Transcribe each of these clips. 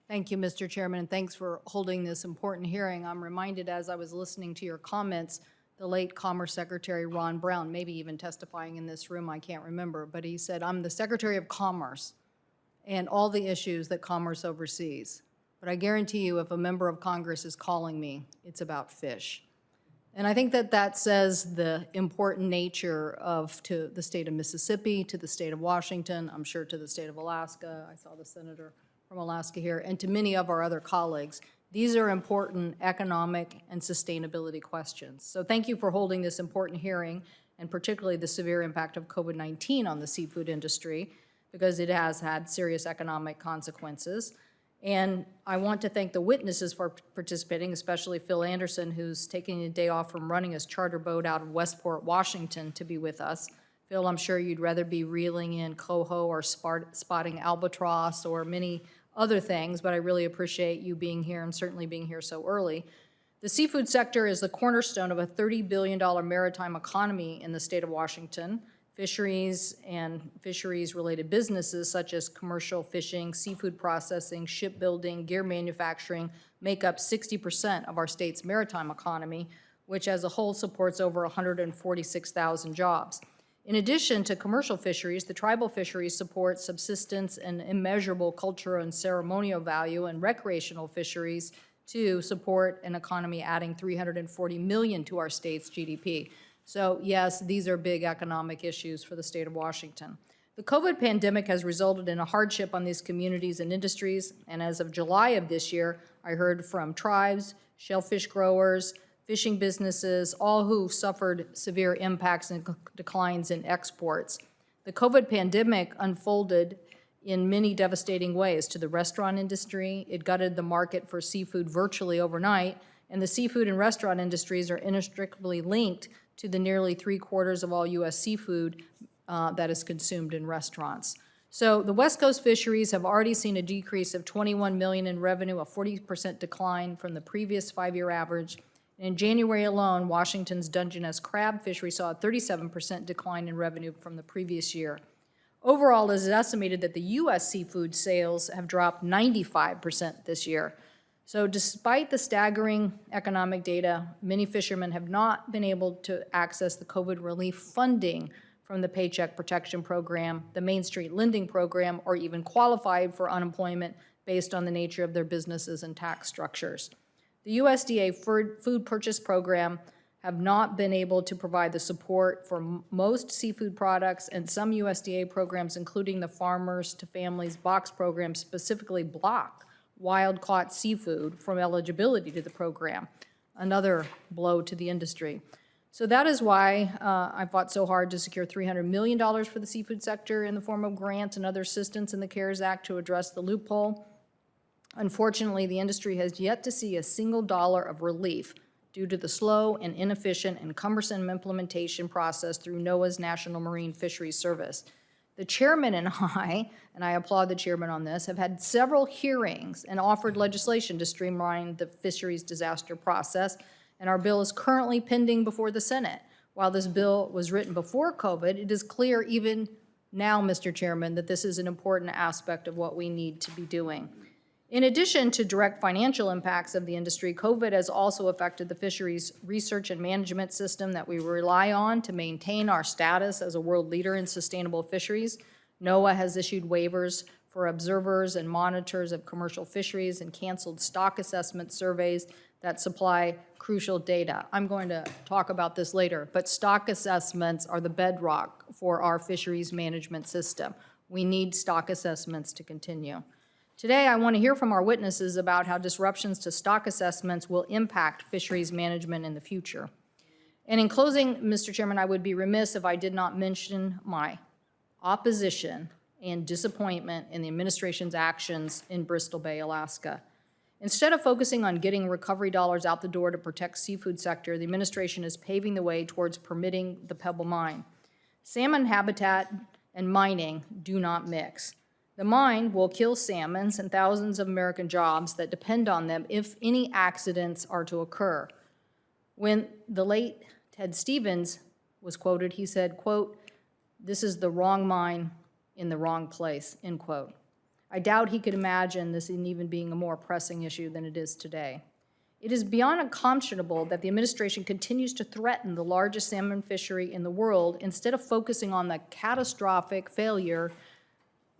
Thank you, Mr. Chairman, and thanks for holding this important hearing. I'm reminded as I was listening to your comments, the late Commerce Secretary Ron Brown, maybe even testifying in this room, I can't remember, but he said, I'm the Secretary of Commerce and all the issues that commerce oversees. But I guarantee you, if a member of Congress is calling me, it's about fish. And I think that that says the important nature of, to the state of Mississippi, to the state of Washington, I'm sure to the state of Alaska, I saw the senator from Alaska here, and to many of our other colleagues. These are important economic and sustainability questions. So thank you for holding this important hearing, and particularly the severe impact of COVID-19 on the seafood industry, because it has had serious economic consequences. And I want to thank the witnesses for participating, especially Phil Anderson, who's taking a day off from running his charter boat out of Westport, Washington, to be with us. Phil, I'm sure you'd rather be reeling in coho or spotting albatross or many other things, but I really appreciate you being here and certainly being here so early. The seafood sector is the cornerstone of a $30 billion maritime economy in the state of Washington. Fisheries and fisheries-related businesses such as commercial fishing, seafood processing, shipbuilding, gear manufacturing make up 60% of our state's maritime economy, which as a whole supports over 146,000 jobs. In addition to commercial fisheries, the tribal fisheries support subsistence and immeasurable cultural and ceremonial value, and recreational fisheries to support an economy adding $340 million to our state's GDP. So yes, these are big economic issues for the state of Washington. The COVID pandemic has resulted in a hardship on these communities and industries, and as of July of this year, I heard from tribes, shellfish growers, fishing businesses, all who suffered severe impacts and declines in exports. The COVID pandemic unfolded in many devastating ways to the restaurant industry. It gutted the market for seafood virtually overnight, and the seafood and restaurant industries are inextricably linked to the nearly 3/4 of all U.S. seafood that is consumed in restaurants. So the West Coast fisheries have already seen a decrease of $21 million in revenue, a 40% decline from the previous 5-year average. In January alone, Washington's Dungeness crab fishery saw a 37% decline in revenue from the previous year. Overall, it is estimated that the U.S. seafood sales have dropped 95% this year. So despite the staggering economic data, many fishermen have not been able to access the COVID relief funding from the Paycheck Protection Program, the Main Street Lending Program, or even qualified for unemployment based on the nature of their businesses and tax structures. The USDA Food Purchase Program have not been able to provide the support for most seafood products, and some USDA programs, including the Farmers to Families Box Program, specifically block wild-caught seafood from eligibility to the program, another blow to the industry. So that is why I fought so hard to secure $300 million for the seafood sector in the form of grants and other assistance in the CARES Act to address the loophole. Unfortunately, the industry has yet to see a single dollar of relief due to the slow and inefficient and cumbersome implementation process through NOAA's National Marine Fisheries Service. The chairman and I applaud the chairman on this, have had several hearings and offered legislation to streamline the fisheries disaster process, and our bill is currently pending before the Senate. While this bill was written before COVID, it is clear even now, Mr. Chairman, that this is an important aspect of what we need to be doing. In addition to direct financial impacts of the industry, COVID has also affected the fisheries research and management system that we rely on to maintain our status as a world leader in sustainable fisheries. NOAA has issued waivers for observers and monitors of commercial fisheries and canceled stock assessment surveys that supply crucial data. I'm going to talk about this later, but stock assessments are the bedrock for our fisheries management system. We need stock assessments to continue. Today, I want to hear from our witnesses about how disruptions to stock assessments will impact fisheries management in the future. And in closing, Mr. Chairman, I would be remiss if I did not mention my opposition and disappointment in the administration's actions in Bristol Bay, Alaska. Instead of focusing on getting recovery dollars out the door to protect seafood sector, the administration is paving the way towards permitting the Pebble mine. Salmon habitat and mining do not mix. The mine will kill salmons and thousands of American jobs that depend on them if any accidents are to occur. When the late Ted Stevens was quoted, he said, quote, "This is the wrong mine in the wrong place," end quote. I doubt he could imagine this even being a more pressing issue than it is today. It is beyond unconscionable that the administration continues to threaten the largest salmon fishery in the world instead of focusing on the catastrophic failure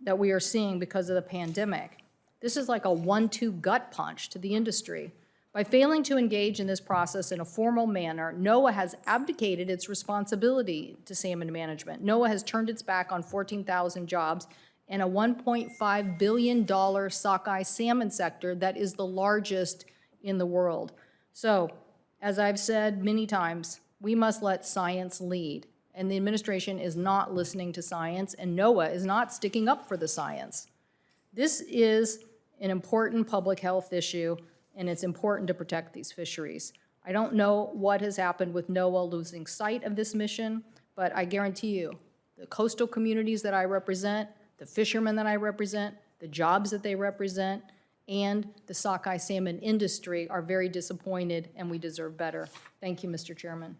that we are seeing because of the pandemic. This is like a 1-2 gut punch to the industry. By failing to engage in this process in a formal manner, NOAA has abdicated its responsibility to salmon management. NOAA has turned its back on 14,000 jobs and a $1.5 billion sockeye salmon sector that is the largest in the world. So, as I've said many times, we must let science lead. And the administration is not listening to science, and NOAA is not sticking up for the science. This is an important public health issue, and it's important to protect these fisheries. I don't know what has happened with NOAA losing sight of this mission, but I guarantee you, the coastal communities that I represent, the fishermen that I represent, the jobs that they represent, and the sockeye salmon industry are very disappointed, and we deserve better. Thank you, Mr. Chairman.